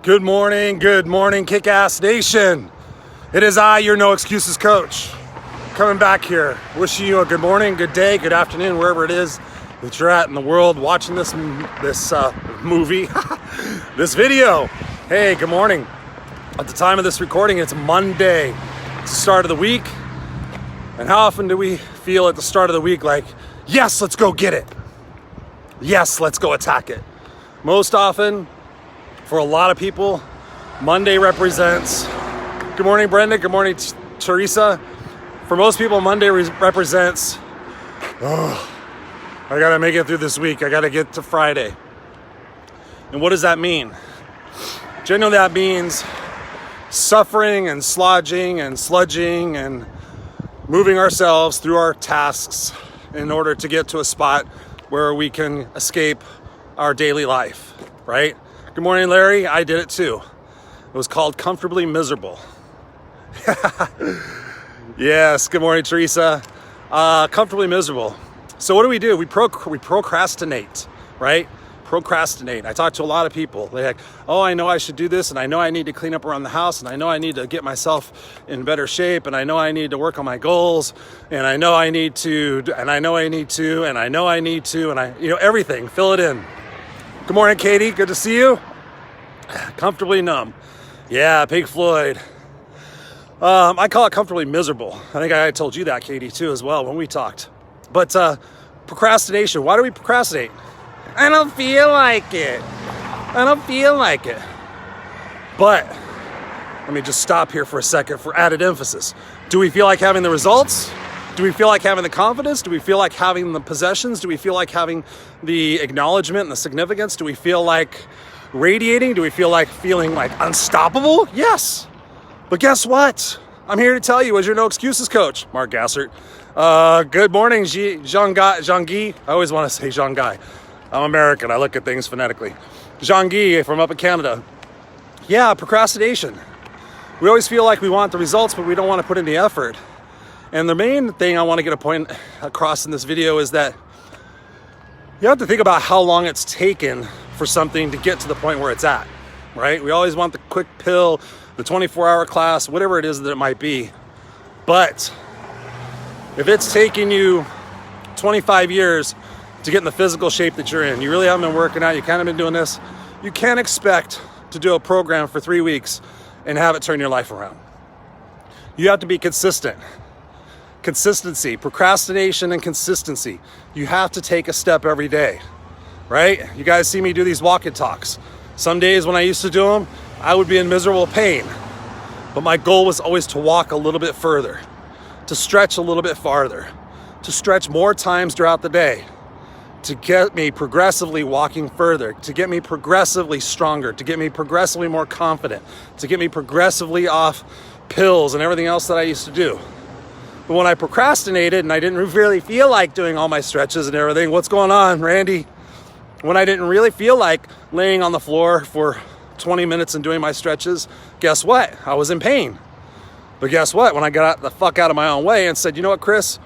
Good morning, Kick-Ass Nation. It is I, your No Excuses coach, coming back here, wishing you a good morning, good day, good afternoon, wherever it is that you're at in the world watching this movie, this video. Hey, good morning. At the time of this recording, it's Monday. It's the start of the week. And how often do we feel at the start of the week like, yes, let's go get it. Yes, let's go attack it. Most often, for a lot of people, Monday represents, good morning, Brenda, good morning, Teresa. For most people, Monday represents, I gotta make it through this week. I gotta get to Friday. And what does that mean? Generally, that means suffering and sludging and moving ourselves through our tasks in order to get to a spot where we can escape our daily life, right? Good morning, Larry. I did it too. It was called Comfortably Miserable. Yes, good morning, Teresa. Comfortably miserable. So what do? We procrastinate, right? Procrastinate. I talk to a lot of people. They're like, oh, I know I should do this, and I know I need to clean up around the house, and I know I need to get myself in better shape, and I know I need to work on my goals, and I know I need to, and I know I need to, and I know I need to, and everything. Fill it in. Good morning, Katie. Good to see you. Comfortably numb. Yeah, Pink Floyd. I call it comfortably miserable. I think I told you that, Katie, too, as well, when we talked. But procrastination. Why do we procrastinate? I don't feel like it. But let me just stop here for a second for added emphasis. Do we feel like having the results? Do we feel like having the confidence? Do we feel like having the possessions? Do we feel like having the acknowledgement and the significance? Do we feel like radiating? Do we feel like feeling like unstoppable? Yes. But guess what? I'm here to tell you as your No Excuses coach, Mark Gassert. Good morning, Jean-Guy. I always want to say Jean-Guy. I'm American. I look at things phonetically. Jean-Guy from up in Canada. Yeah, procrastination. We always feel like we want the results, but we don't want to put in the effort. And the main thing I want to get a point across in this video is that you have to think about how long it's taken for something to get to the point where it's at, right? We always want the quick pill, the 24-hour class, whatever it is that it might be. But if it's taking you 25 years to get in the physical shape that you're in, you really haven't been working out, you kind of been doing this, you can't expect to do a program for 3 weeks and have it turn your life around. You have to be consistent. Consistency, procrastination and consistency. You have to take a step every day, right? You guys see me do these walk and talks. Some days when I used to do them, I would be in miserable pain. But my goal was always to walk a little bit further, to stretch a little bit farther, to stretch more times throughout the day, to get me progressively walking further, to get me progressively stronger, to get me progressively more confident, to get me progressively off pills and everything else that I used to do. But when I procrastinated and I didn't really feel like doing all my stretches and everything, what's going on, Randy? When I didn't really feel like laying on the floor for 20 minutes and doing my stretches, guess what? I was in pain. But guess what? When I got the fuck out of my own way and said, you know what, Chris?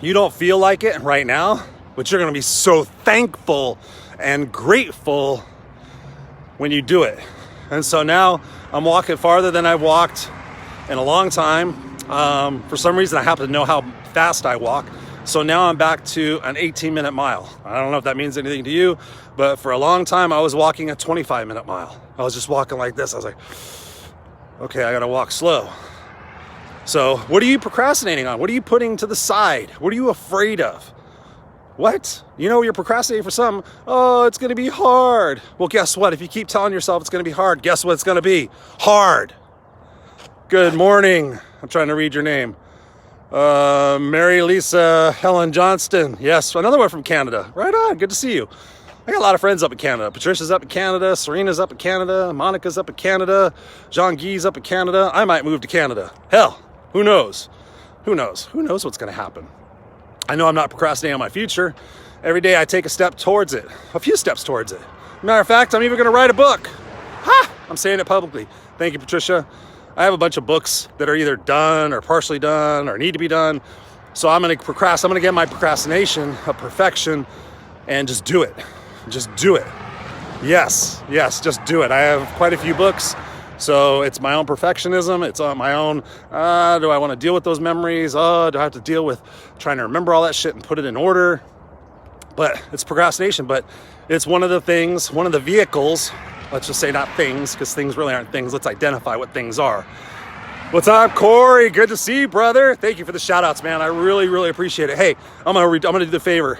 You don't feel like it right now, but you're going to be so thankful and grateful when you do it. And so now I'm walking farther than I've walked in a long time. For some reason, I happen to know how fast I walk. So now I'm back to an 18-minute mile. I don't know if that means anything to you, but for a long time, I was walking a 25-minute mile. I was just walking like this. I was like, okay, I got to walk slow. So what are you procrastinating on? What are you putting to the side? What are you afraid of? What? You're procrastinating for something. Oh, it's going to be hard. Well, guess what? If you keep telling yourself it's going to be hard, guess what it's going to be? Hard. Good morning. I'm trying to read your name. Mary Lisa Helen Johnston. Yes, another one from Canada. Right on. Good to see you. I got a lot of friends up in Canada. Patricia's up in Canada. Serena's up in Canada. Monica's up in Canada. Jean-Guy's up in Canada. I might move to Canada. Hell, who knows? Who knows what's going to happen? I know I'm not procrastinating on my future. Every day I take a step towards it. A few steps towards it. Matter of fact, I'm even going to write a book. Ha! I'm saying it publicly. Thank you, Patricia. I have a bunch of books that are either done or partially done or need to be done. So I'm going to get my procrastination of perfection and just do it. Just do it. Yes, just do it. I have quite a few books. So it's my own perfectionism. It's on my own. Do I want to deal with those memories? Do I have to deal with trying to remember all that shit and put it in order? But it's procrastination. But it's one of the things, one of the vehicles. Let's just say not things, because things really aren't things. Let's identify what things are. What's up, Corey? Good to see you, brother. Thank you for the shout outs, man. I really, really appreciate it. Hey, I'm gonna do the favor.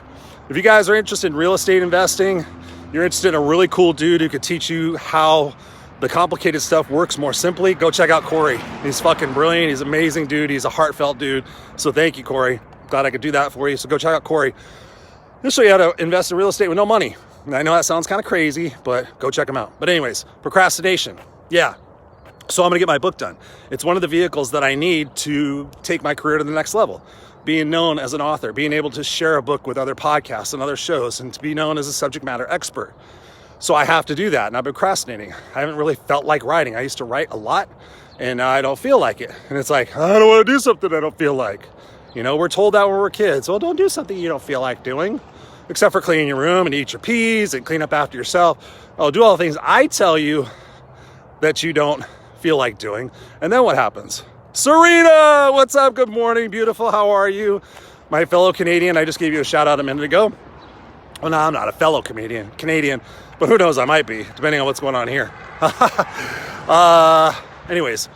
If you guys are interested in real estate investing, you're interested in a really cool dude who could teach you how the complicated stuff works more simply, go check out Corey. He's fucking brilliant. He's an amazing dude. He's a heartfelt dude. So thank you, Corey. Glad I could do that for you. So go check out Corey. He'll show you how to invest in real estate with no money. And I know that sounds kind of crazy, but go check him out. But anyways, procrastination. Yeah. So I'm going to get my book done. It's one of the vehicles that I need to take my career to the next level. Being known as an author, being able to share a book with other podcasts and other shows, and to be known as a subject matter expert. So I have to do that, and I've been procrastinating. I haven't really felt like writing. I used to write a lot, and now I don't feel like it. And it's like, I don't want to do something I don't feel like. You know, we're told that when we're kids. Well, don't do something you don't feel like doing, except for cleaning your room and eat your peas and clean up after yourself. Oh, do all the things I tell you that you don't feel like doing. And then what happens? Serena, what's up? Good morning, beautiful. How are you? My fellow Canadian, I just gave you a shout out a minute ago. Well, no, I'm not a fellow Canadian, but who knows, I might be, depending on what's going on here. Anyways,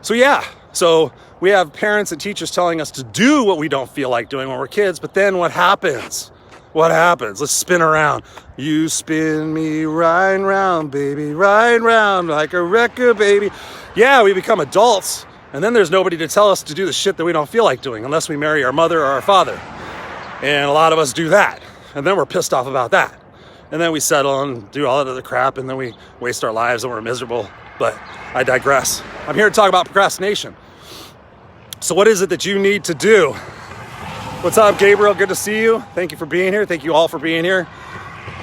so we have parents and teachers telling us to do what we don't feel like doing when we're kids, but then what happens? Let's spin around. You spin me right round, baby, right round like a record, baby. Yeah, we become adults, and then there's nobody to tell us to do the shit that we don't feel like doing unless we marry our mother or our father. And a lot of us do that. And then we're pissed off about that. And then we settle and do all that other crap, and then we waste our lives and we're miserable. But I digress. I'm here to talk about procrastination. So what is it that you need to do? What's up, Gabriel? Good to see you. Thank you for being here. Thank you all for being here.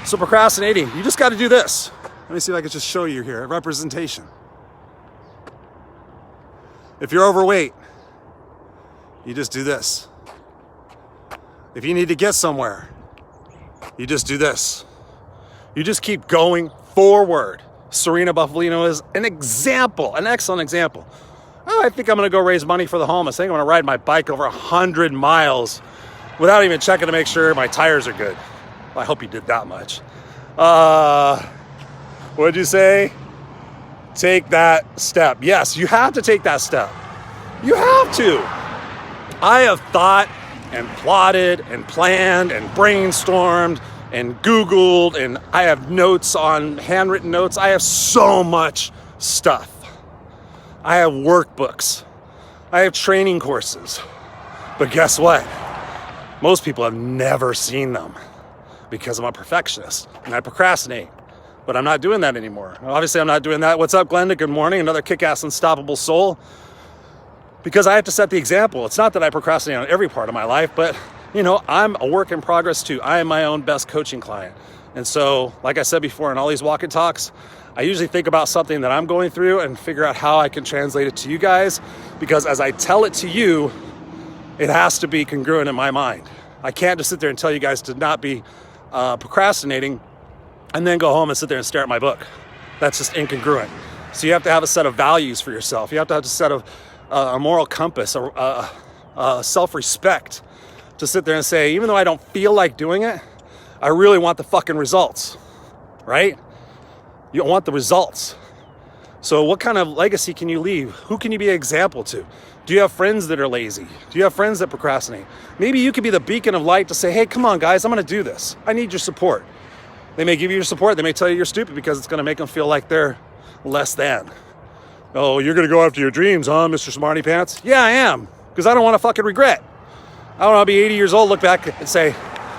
So procrastinating, you just got to do this. Let me see if I can just show you here. Representation. If you're overweight, you just do this. If you need to get somewhere, you just do this. You just keep going forward. Serena Buffalino is an example, an excellent example. Oh, I think I'm going to go raise money for the homeless. I think I'm going to ride my bike over 100 miles without even checking to make sure my tires are good. Well, I hope you did that much. What'd you say? Take that step. Yes, you have to take that step. You have to. I have thought and plotted and planned and brainstormed and Googled, and I have notes on handwritten notes. I have so much stuff. I have workbooks. I have training courses. But guess what? Most people have never seen them because I'm a perfectionist and I procrastinate. But I'm not doing that anymore. Obviously, I'm not doing that. What's up, Glenda? Good morning. Another kick-ass unstoppable soul. Because I have to set the example. It's not that I procrastinate on every part of my life, but you know, I'm a work in progress too. I am my own best coaching client. And so, like I said before in all these walk and talks, I usually think about something that I'm going through and figure out how I can translate it to you guys. Because as I tell it to you, it has to be congruent in my mind. I can't just sit there and tell you guys to not be procrastinating and then go home and sit there and stare at my book. That's just incongruent. So you have to have a set of values for yourself. You have to have a set of a moral compass, a self-respect to sit there and say, even though I don't feel like doing it, I really want the fucking results, right? You want the results. So what kind of legacy can you leave? Who can you be an example to? Do you have friends that are lazy? Do you have friends that procrastinate? Maybe you could be the beacon of light to say, hey, come on, guys, I'm going to do this. I need your support. They may give you your support. They may tell you you're stupid because it's going to make them feel like they're less than. Oh, you're going to go after your dreams, huh, Mr. Smarty Pants? Yeah, I am, because I don't want to fucking regret. I don't want to be 80 years old, look back and say,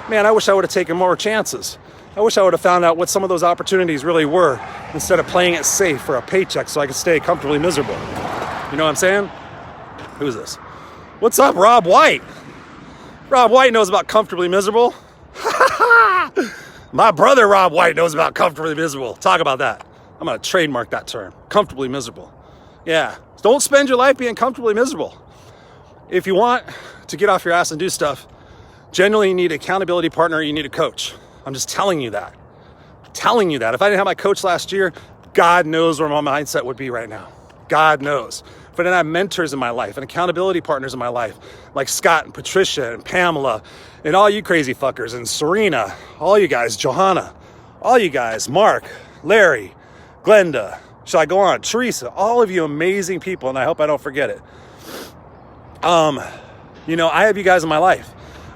man, I wish I would have taken more chances. I wish I would have found out what some of those opportunities really were instead of playing it safe for a paycheck so I could stay comfortably miserable. You know what I'm saying? Who's this? What's up, Rob White? Rob White knows about comfortably miserable. My brother, Rob White, knows about comfortably miserable. Talk about that. I'm going to trademark that term. Comfortably miserable. Yeah. Don't spend your life being comfortably miserable. If you want to get off your ass and do stuff, generally you need an accountability partner, you need a coach. I'm just telling you that. telling you that. If I didn't have my coach last year, God knows where my mindset would be right now. God knows. If I didn't have mentors in my life and accountability partners in my life, like Scott and Patricia and Pamela and all you crazy fuckers and Serena, all you guys, Johanna, all you guys, Mark, Larry, Glenda, should I go on? Teresa, all of you amazing people, and I hope I don't forget it. You know, I have you guys in my life.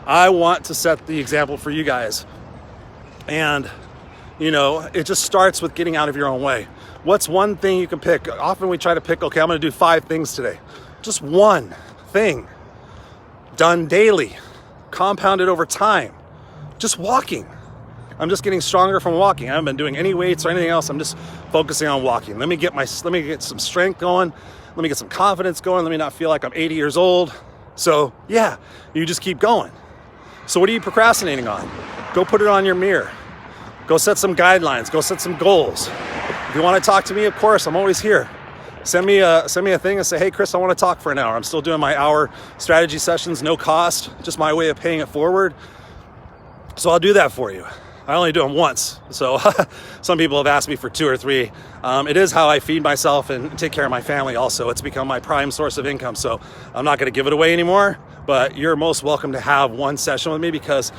I want to set the example for you guys. And, you know, it just starts with getting out of your own way. What's one thing you can pick? Often we try to pick, okay, I'm going to do 5 things today. Just one thing. Done daily. Compounded over time. Just walking. I'm just getting stronger from walking. I haven't been doing any weights or anything else. I'm just focusing on walking. Let me get some strength going. Let me get some confidence going. Let me not feel like I'm 80 years old. So yeah, you just keep going. So what are you procrastinating on? Go put it on your mirror. Go set some guidelines. Go set some goals. If you want to talk to me, of course, I'm always here. Send me a thing and say, hey, Chris, I want to talk for an hour. I'm still doing my hour strategy sessions, no cost, just my way of paying it forward. So I'll do that for you. I only do them once. So some people have asked me for 2 or 3. It is how I feed myself and take care of my family also. It's become my prime source of income. So I'm not going to give it away anymore, but you're most welcome to have one session with me, because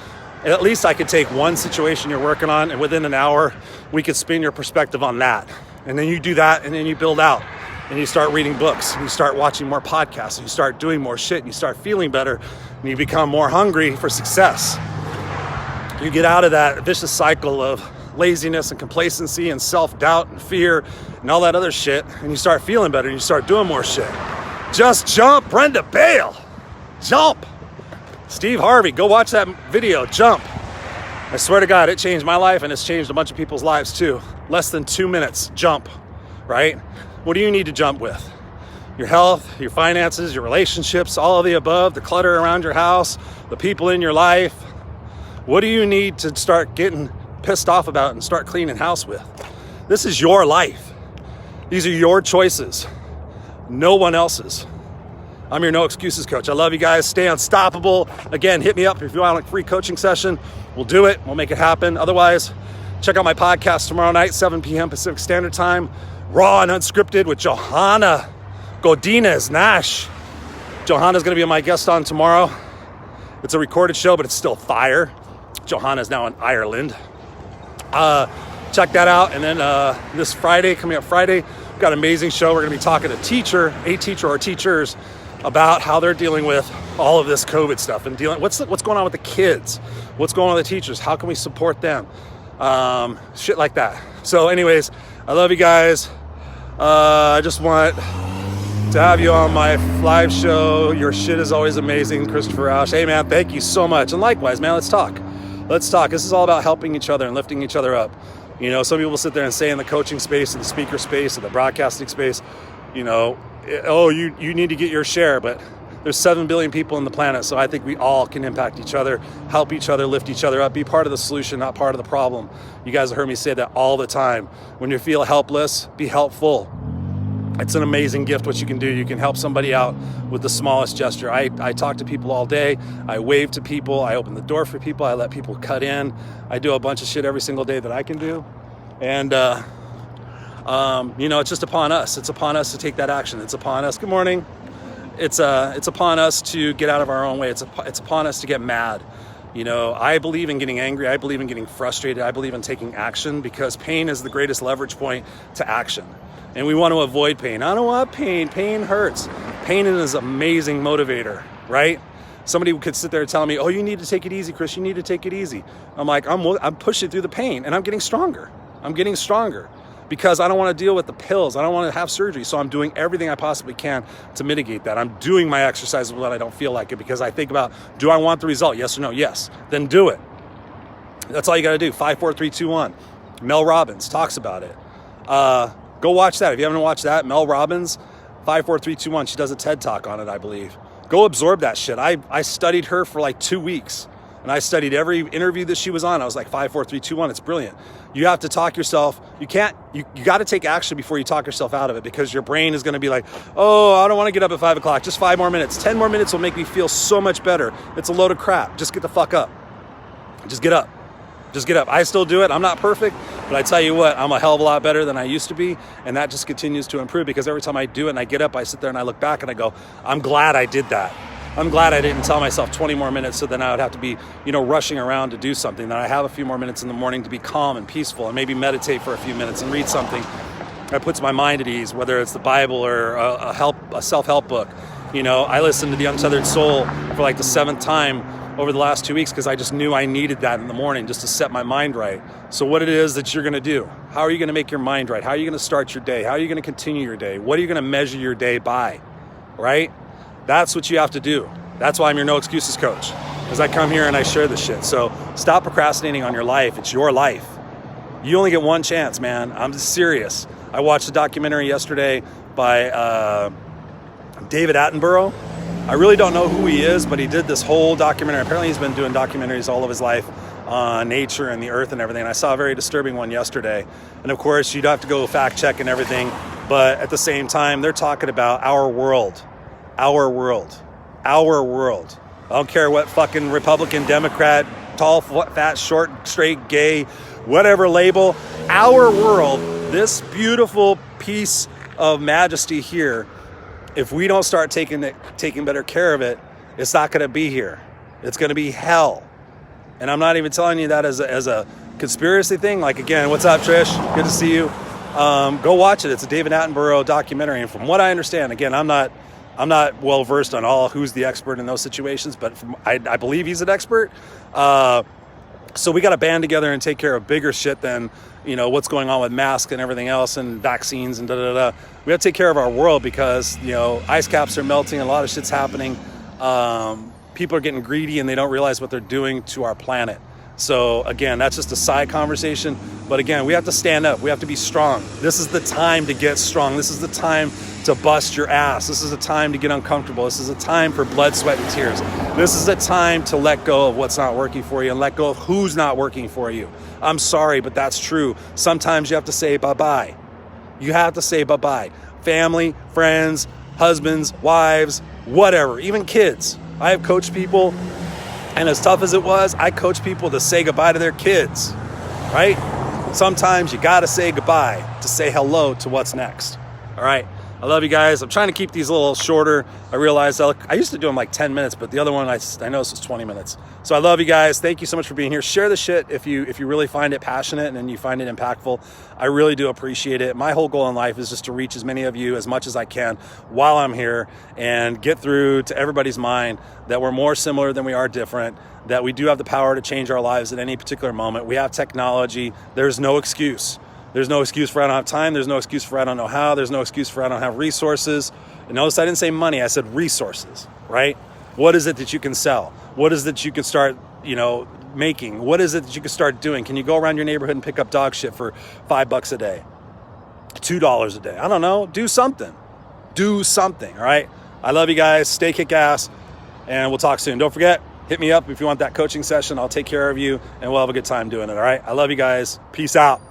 at least I could take one situation you're working on, and within an hour, we could spin your perspective on that. And then you do that, and then you build out, and you start reading books, and you start watching more podcasts, and you start doing more shit, and you start feeling better, and you become more hungry for success. You get out of that vicious cycle of laziness and complacency and self-doubt and fear and all that other shit, and you start feeling better, and you start doing more shit. Just jump, Brenda Bale. Jump. Steve Harvey, go watch that video, Jump. I swear to God, it changed my life, and it's changed a bunch of people's lives too. Less than 2 minutes, jump, right? What do you need to jump with? Your health, your finances, your relationships, all of the above, the clutter around your house, the people in your life. What do you need to start getting pissed off about and start cleaning house with? This is your life. These are your choices, no one else's. I'm your No Excuses coach. I love you guys. Stay unstoppable. Again, hit me up if you want a free coaching session. We'll do it. We'll make it happen. Otherwise, check out my podcast tomorrow night, 7 p.m. Pacific Standard Time. Raw and Unscripted with Johanna Godinez Nash. Johanna's going to be my guest on tomorrow. It's a recorded show, but it's still fire. Johanna's now in Ireland. Check that out. And then this Friday, coming up Friday, we've got an amazing show. We're going to be talking to a teacher or teachers about how they're dealing with all of this COVID stuff and dealing what's going on with the kids, what's going on with the teachers, how can we support them, shit like that. So anyways, I love you guys. I just want to have you on my live show. Your shit is always amazing, Christopher Rausch. Hey man, thank you so much. And likewise, man, let's talk. This is all about helping each other and lifting each other up. You know, some people sit there and say in the coaching space, in the speaker space, in the broadcasting space, you know, oh, you need to get your share, but there's 7 billion people on the planet, so I think we all can impact each other, help each other, lift each other up, be part of the solution, not part of the problem. You guys have heard me say that all the time. When you feel helpless, be helpful. It's an amazing gift what you can do. You can help somebody out with the smallest gesture. I talk to people all day. I wave to people. I open the door for people. I let people cut in. I do a bunch of shit every single day that I can do. And, you know, it's just upon us. It's upon us to take that action. It's upon us. Good morning. It's upon us to get out of our own way. It's upon us to get mad. You know, I believe in getting angry. I believe in getting frustrated. I believe in taking action, because pain is the greatest leverage point to action. And we want to avoid pain. I don't want pain. Pain hurts. Pain is an amazing motivator, right? Somebody could sit there and tell me, oh, you need to take it easy, Chris. You need to take it easy. I'm like, I'm pushing through the pain, and I'm getting stronger. I'm getting stronger because I don't want to deal with the pills. I don't want to have surgery. So I'm doing everything I possibly can to mitigate that. I'm doing my exercises when I don't feel like it, because I think about, do I want the result? Yes or no? Yes. Then do it. That's all you got to do. 5, 4, 3, 2, 1. Mel Robbins talks about it. Go watch that. If you haven't watched that, Mel Robbins, 5, 4, 3, 2, 1. She does a TED Talk on it, I believe. Go absorb that shit. I studied her for like 2 weeks, and I studied every interview that she was on. I was like, 5, 4, 3, 2, 1. It's brilliant. You have to talk yourself. You got to take action before you talk yourself out of it, because your brain is going to be like, oh, I don't want to get up at 5 o'clock. Just 5 more minutes. 10 more minutes will make me feel so much better. It's a load of crap. Just get the fuck up. Just get up. Just get up. I still do it. I'm not perfect. But I tell you what, I'm a hell of a lot better than I used to be, and that just continues to improve because every time I do it and I get up, I sit there and I look back and I go, I'm glad I did that. I'm glad I didn't tell myself 20 more minutes so then I would have to be, rushing around to do something. That I have a few more minutes in the morning to be calm and peaceful and maybe meditate for a few minutes and read something that puts my mind at ease, whether it's the Bible or a self-help book. I listened to The Untethered Soul for like the 7th time over the last 2 weeks because I just knew I needed that in the morning just to set my mind right. So what it is that you're going to do, how are you going to make your mind right? How are you going to start your day? How are you going to continue your day? What are you going to measure your day by, right? That's what you have to do. That's why I'm your No Excuses coach, because I come here and I share this shit. So stop procrastinating on your life. It's your life. You only get one chance, man. I'm serious. I watched a documentary yesterday by David Attenborough. I really don't know who he is, but he did this whole documentary. Apparently he's been doing documentaries all of his life on nature and the earth and everything. And I saw a very disturbing one yesterday. And of course, you'd have to go fact check and everything. But at the same time, they're talking about our world. Our world. Our world. I don't care what fucking Republican, Democrat, tall, fat, short, straight, gay, whatever label. Our world, this beautiful piece of majesty here, if we don't start taking better care of it, it's not going to be here. It's going to be hell. And I'm not even telling you that as a conspiracy thing. Like, again, what's up, Trish? Good to see you. Go watch it. It's a David Attenborough documentary. And from what I understand, again, I'm not well versed on who's the expert in those situations, but I believe he's an expert. So we got to band together and take care of bigger shit than, what's going on with masks and everything else and vaccines and da-da-da. We have to take care of our world because, ice caps are melting. A lot of shit's happening. People are getting greedy and they don't realize what they're doing to our planet. So again, that's just a side conversation. But again, we have to stand up. We have to be strong. This is the time to get strong. This is the time to bust your ass. This is a time to get uncomfortable. This is a time for blood, sweat, and tears. This is a time to let go of what's not working for you and let go of who's not working for you. I'm sorry, but that's true. Sometimes you have to say bye-bye. You have to say bye-bye. Family, friends, husbands, wives, whatever, even kids. I have coached people, and as tough as it was, I coach people to say goodbye to their kids, right? Sometimes you gotta say goodbye to say hello to what's next. All right, I love you guys. I'm trying to keep these a little shorter. I realized I used to do them like 10 minutes, but the other one I noticed was 20 minutes. So I love you guys. Thank you so much for being here. Share the shit if you really find it passionate and you find it impactful. I really do appreciate it. My whole goal in life is just to reach as many of you as much as I can while I'm here and get through to everybody's mind that we're more similar than we are different, that we do have the power to change our lives at any particular moment. We have technology. There's no excuse. There's no excuse for I don't have time. There's no excuse for I don't know how. There's no excuse for I don't have resources. And notice I didn't say money. I said resources, right? What is it that you can sell? What is it that you can start, making? What is it that you can start doing? Can you go around your neighborhood and pick up dog shit for $5 a day? $2 a day? I don't know. Do something. Do something, all right? I love you guys. Stay kick ass. And we'll talk soon. Don't forget, hit me up if you want that coaching session. I'll take care of you and we'll have a good time doing it, all right? I love you guys. Peace out.